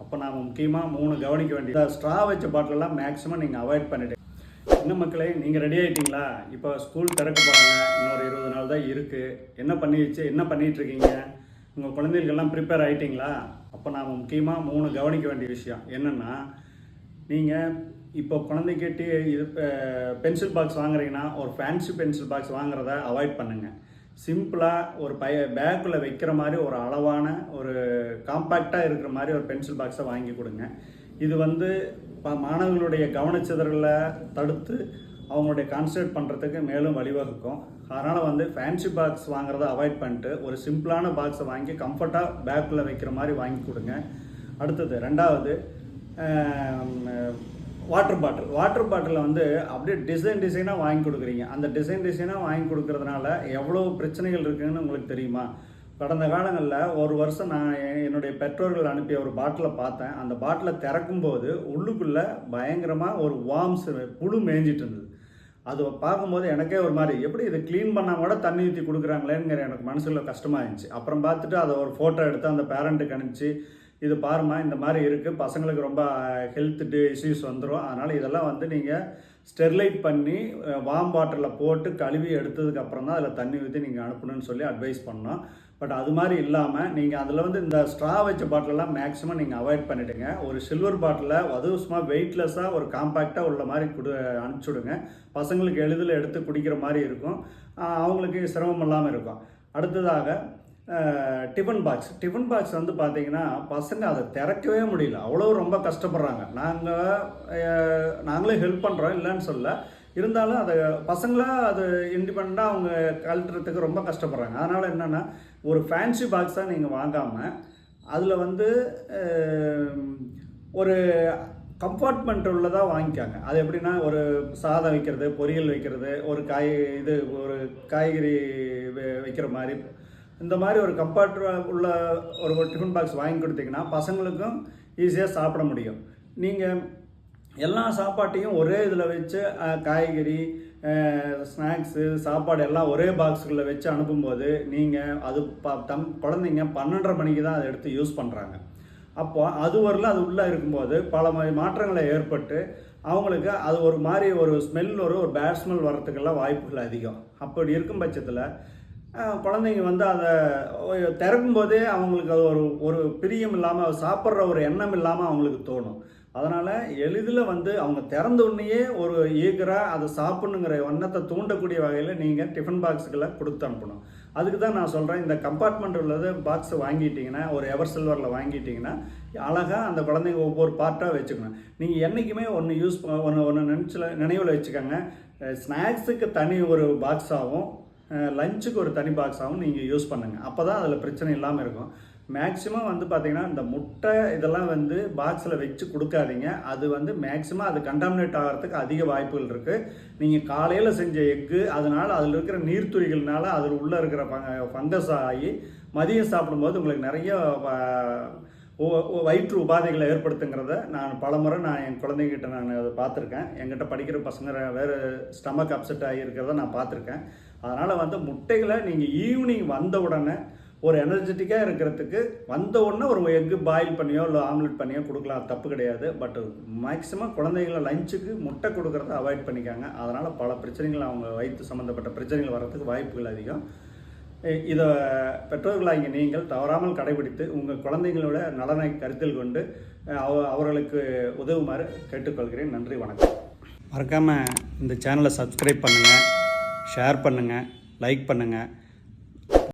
அப்போ நாம் முக்கியமாக 3 கவனிக்க வேண்டியது. ஸ்ட்ரா வச்ச பாட்டிலெல்லாம் மேக்ஸிமம் நீங்கள் அவாய்ட் பண்ணிவிட்டு. என்ன மக்களே, நீங்கள் ரெடி ஆகிட்டிங்களா? இப்போ ஸ்கூல் திறக்க போகிறாங்க, இன்னொரு 20 நாள் தான் இருக்குது. என்ன பண்ணிகிட்ருக்கீங்க? உங்கள் குழந்தைகளுக்கெல்லாம் ப்ரிப்பேர் ஆகிட்டிங்களா? அப்போ நாம் முக்கியமாக 3 கவனிக்க வேண்டிய விஷயம் என்னென்னா, நீங்கள் இப்போ குழந்தைக்கு பென்சில் பாக்ஸ் வாங்குறீங்கன்னா ஒரு ஃபேன்சி பென்சில் பாக்ஸ் வாங்குறத அவாய்ட் பண்ணுங்கள். சிம்பிளாக ஒரு பேக்கில் வைக்கிற மாதிரி ஒரு அளவான ஒரு காம்பேக்டாக இருக்கிற மாதிரி ஒரு பென்சில் பாக்ஸை வாங்கி கொடுங்க. இது மாணவர்களுடைய கவனச்சிதறலை தடுத்து அவங்களுடைய கான்சன்ட்ரேட் பண்ணுறதுக்கு மேலும் வழிவகுக்கும். அதனால் ஃபேன்சி பாக்ஸ் வாங்குறத அவாய்ட் பண்ணிட்டு ஒரு சிம்பிளான பாக்ஸை வாங்கி கம்ஃபர்ட்டாக பேக்கில் வைக்கிற மாதிரி வாங்கி கொடுங்க. அடுத்தது 2வது, வாட்டர் பாட்டிலில் அப்படியே டிசைனாக வாங்கி கொடுக்குறீங்க. அந்த டிசைனாக வாங்கி கொடுக்கறதுனால எவ்வளோ பிரச்சனைகள் இருக்குதுன்னு உங்களுக்கு தெரியுமா? கடந்த காலங்களில் ஒரு வருஷம் நான் என்னுடைய பெற்றோர்கள் அனுப்பிய ஒரு பாட்டிலை பார்த்தேன். அந்த பாட்டிலை திறக்கும்போது உள்ளுக்குள்ளே பயங்கரமாக ஒரு வார்ம்ஸ் புழு மேய்ஞ்சிட்டு இருந்தது. அது பார்க்கும்போது எனக்கே ஒரு மாதிரி, எப்படி இதை க்ளீன் பண்ணால் கூட தண்ணி ஊற்றி கொடுக்குறாங்களேங்கிற எனக்கு மனசில் கஷ்டமாக இருந்துச்சு. அப்புறம் பார்த்துட்டு அதை ஒரு ஃபோட்டோ எடுத்து அந்த பேரண்ட்டுக்கு அனுப்பிச்சு, இது பாருமா இந்த மாதிரி இருக்குது, பசங்களுக்கு ரொம்ப ஹெல்த் இஷ்யூஸ் வந்துடும், அதனால் இதெல்லாம் நீங்கள் ஸ்டெர்லைட் பண்ணி வார்ம் வாட்டரில் போட்டு கழுவி எடுத்ததுக்கப்புறம் தான் அதில் தண்ணி ஊற்றி நீங்கள் அனுப்பணும்னு சொல்லி அட்வைஸ் பண்ணோம். பட் அது மாதிரி இல்லாமல் நீங்கள் அதில் இந்த ஸ்ட்ரா வச்ச பாட்டிலெல்லாம் மேக்ஸிமம் நீங்கள் அவாய்ட் பண்ணிவிடுங்க. ஒரு சில்வர் பாட்டிலில் அதுவும் சும்மா வெயிட்லெஸ்ஸாக ஒரு காம்பேக்டாக உள்ள மாதிரி அனுப்பிச்சுடுங்க. பசங்களுக்கு எளிதில் எடுத்து குடிக்கிற மாதிரி இருக்கும், அவங்களுக்கு சிரமம் இல்லாமல் இருக்கும். அடுத்ததாக டிஃபன் பாக்ஸ் பார்த்தீங்கன்னா பசங்க அதை திறக்கவே முடியல, அவ்வளோ ரொம்ப கஷ்டப்படுறாங்க. நாங்களே ஹெல்ப் பண்ணுறோம், இல்லைன்னு சொல்ல, இருந்தாலும் அதை பசங்களாக அது இண்டிபெண்ட்டாக அவங்க கழட்டுறதுக்கு ரொம்ப கஷ்டப்படுறாங்க. அதனால் என்னென்னா, ஒரு ஃபேன்சி பாக்ஸாக நீங்கள் வாங்காமல் அதில் ஒரு கம்பார்ட்மெண்ட் உள்ளதாக வாங்கிக்காங்க. அது எப்படின்னா, ஒரு சாதம் வைக்கிறது, பொரியல் வைக்கிறது, ஒரு காய்கறி வைக்கிற மாதிரி, இந்த மாதிரி ஒரு உள்ள ஒரு டிஃபன் பாக்ஸ் வாங்கி கொடுத்தீங்கன்னா பசங்களுக்கும் ஈஸியாக சாப்பிட முடியும். நீங்கள் எல்லா சாப்பாட்டையும் ஒரே இதில் வச்சு காய்கறி, ஸ்நாக்ஸு, சாப்பாடு எல்லாம் ஒரே பாக்ஸுகளில் வச்சு அனுப்பும்போது நீங்கள் அது குழந்தைங்க 12:30 மணிக்கு தான் அதை எடுத்து யூஸ் பண்ணுறாங்க. அப்போ அது வரல அது உள்ளே இருக்கும்போது பல மாற்றங்களை ஏற்பட்டு அவங்களுக்கு அது ஒரு மாதிரி ஒரு ஸ்மெல் ஒரு பேட் ஸ்மெல் வர்றதுக்கெல்லாம் வாய்ப்புகள் அதிகம். அப்படி இருக்கும் பட்சத்தில் குழந்தைங்க அதை திறக்கும்போதே அவங்களுக்கு அது ஒரு பிரியம் இல்லாமல், சாப்பிட்ற ஒரு எண்ணம் இல்லாமல் அவங்களுக்கு தோணும். அதனால் எளிதில் அவங்க திறந்த உடனேயே ஒரு ஈகராக அதை சாப்பிட்ணுங்கிற எண்ணத்தை தூண்டக்கூடிய வகையில் நீங்கள் டிஃபன் பாக்ஸுகளை கொடுத்து அனுப்பணும். அதுக்கு தான் நான் சொல்கிறேன், இந்த கம்பார்ட்மெண்ட் உள்ளது பாக்ஸை வாங்கிட்டீங்கன்னா, ஒரு எவர் சில்வரில் வாங்கிட்டீங்கன்னா அழகாக அந்த குழந்தைங்க ஒவ்வொரு பார்ட்டாக வச்சுக்கணும். நீங்கள் என்றைக்குமே ஒன்று நினைவில் வச்சுக்கோங்க, ஸ்நாக்ஸுக்கு தனி ஒரு பாக்ஸாகவும் லஞ்சுக்கு ஒரு தனி பாக்ஸாகவும் நீங்கள் யூஸ் பண்ணுங்கள். அப்போ தான் அதில் பிரச்சனை இல்லாமல் இருக்கும். மேக்ஸிமம் பார்த்திங்கன்னா இந்த முட்டை இதெல்லாம் பாக்ஸில் வச்சு கொடுக்காதீங்க. அது மேக்ஸிமம் அது கண்டாமினேட் ஆகிறதுக்கு அதிக வாய்ப்புகள் இருக்குது. நீங்கள் காலையில் செஞ்ச எக்கு, அதனால் அதில் இருக்கிற நீர்த்துளிகள்னால அதில் உள்ளே இருக்கிற ஃபங்கஸ் ஆகி மதியம் சாப்பிடும்போது உங்களுக்கு நிறைய வயிற்று உபாதைகளை ஏற்படுத்துங்கிறத நான் பலமுறை என் குழந்தைகிட்ட நான் அதை பார்த்துருக்கேன். என்கிட்ட படிக்கிற பசங்க வேறு ஸ்டமக் அப்செட் ஆகியிருக்கிறத நான் பார்த்துருக்கேன். அதனால் முட்டைகளை நீங்கள் ஈவினிங் வந்த உடனே ஒரு எனர்ஜெட்டிக்காக இருக்கிறதுக்கு வந்த உடனே ஒரு எக்கு பாயில் பண்ணியோ இல்லை ஆம்லெட் பண்ணியோ கொடுக்கலாம், தப்பு கிடையாது. பட் மேக்ஸிமம் குழந்தைகளை லஞ்சுக்கு முட்டை கொடுக்குறத அவாய்ட் பண்ணிக்காங்க. அதனால் பல பிரச்சனைகள், அவங்க வயிற்று சம்மந்தப்பட்ட பிரச்சனைகள் வர்றதுக்கு வாய்ப்புகள் அதிகம். இதை பெற்றோர்களாகிய நீங்கள் தவறாமல் கடைபிடித்து உங்கள் குழந்தைங்களோட நலனை கருத்தில் கொண்டு அவர்களுக்கு உதவுமாறு கேட்டுக்கொள்கிறேன். நன்றி, வணக்கம். மறக்காமல் இந்த சேனலை சப்ஸ்கிரைப் பண்ணுங்கள், ஷேர் பண்ணுங்கள், லைக் பண்ணுங்கள்.